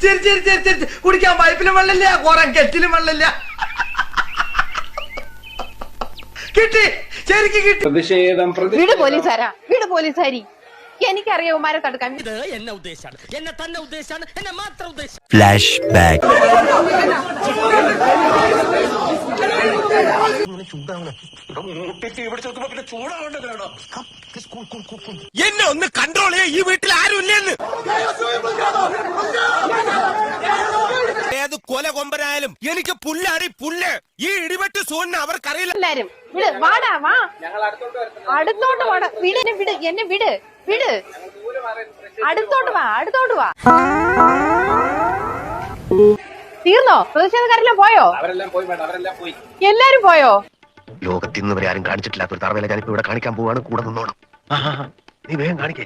ശരി ശരി ശരി ശരി കുടിക്കാൻ പൈപ്പിലും വെള്ളമില്ല കോറാൻ കെറ്റിലും വെള്ളമില്ല കിട്ടി ശരിക്കും കിട്ടി പ്രതിഷേധം വീട് പോലീസുകാരാ വീട് പോലീസുകാരി എനിക്കറിയാം ഉമാരെ തടുക്കാൻ എന്നെ ഉദ്ദേശാണ് എന്നെ തന്നെ ഉദ്ദേശാണ് എന്നെ മാത്രം ഉദ്ദേശം ഫ്ലാഷ് ബാക്ക് എന്നെ ഒന്ന് കൺട്രോൾ ചെയ്യാ ഈ വീട്ടിൽ ആരും ഇല്ലെന്ന് ഏത് കൊല കൊമ്പനായാലും എനിക്ക് പുല്ലാടി പുല്ല് ഈ ഇടിവെട്ട് സൂണിന് അവർക്കറിയില്ല എല്ലാരും വിട് വാടാ വാ അടുത്തോട്ട് വാടാ വിട് എന്നെ വിട് എന്നെ വിട് വിട് അടുത്തോട്ട് വാ തീർന്നോ പ്രതിഷേധക്കാരെല്ലാം പോയോ എല്ലാരും പോയോ ലോകത്തിൽ നിന്ന് വരെ ആരും കാണിച്ചിട്ടില്ലാത്ത ഒരു തറവേല ഞാനിപ്പോ ഇവിടെ കാണിക്കാൻ പോവാണ്. കൂടെ നിന്നോണം. നീ വേഗം കാണിക്കേ.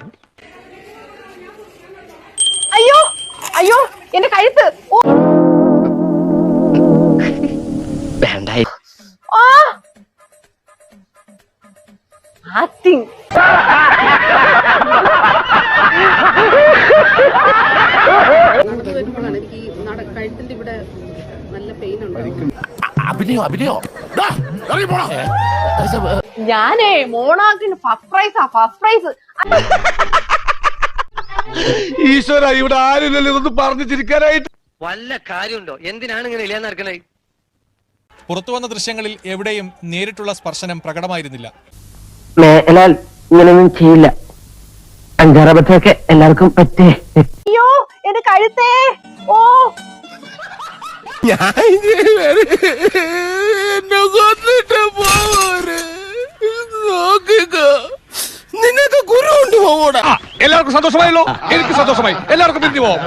അയ്യോ അയ്യോ എന്റെ കഴുത്ത് വേണ്ട. ആക്ടിങ് കഴുത്തിന്റെ ഇവിടെ നല്ല പെയിൻ ഉണ്ട്. അഭിനയോ ഞാനേ മോണാക്കിന് ഫസ്റ്റ് പ്രൈസ് ഈശ്വര ഇവിടെ ആരുമില്ലല്ലോ ഇതൊന്ന് പറഞ്ഞു ചിരിക്കാനായിട്ട്. വല്ല കാര്യമുണ്ടോ എന്തിനാണ് ഇങ്ങനെ ഇല്ലാന്ന് നടക്കണേ? പുറത്തുവന്ന ദൃശ്യങ്ങളിൽ എവിടെയും നേരിട്ടുള്ള സ്പർശനം പ്രകടമായിരുന്നില്ല. മേലാൽ ഇങ്ങനൊന്നും ചെയ്യില്ല. അഞ്ചാറബത്തൊക്കെ എല്ലാവർക്കും പറ്റേ. അയ്യോ എന്റെ കഴുത്തേ ഓ നിങ്ങൾക്ക് ഗുരു കൊണ്ടുപോകൂടാ. എല്ലാവർക്കും സന്തോഷമായല്ലോ. എനിക്ക് സന്തോഷമായി. എല്ലാവർക്കും പിരിഞ്ഞു പോവാം.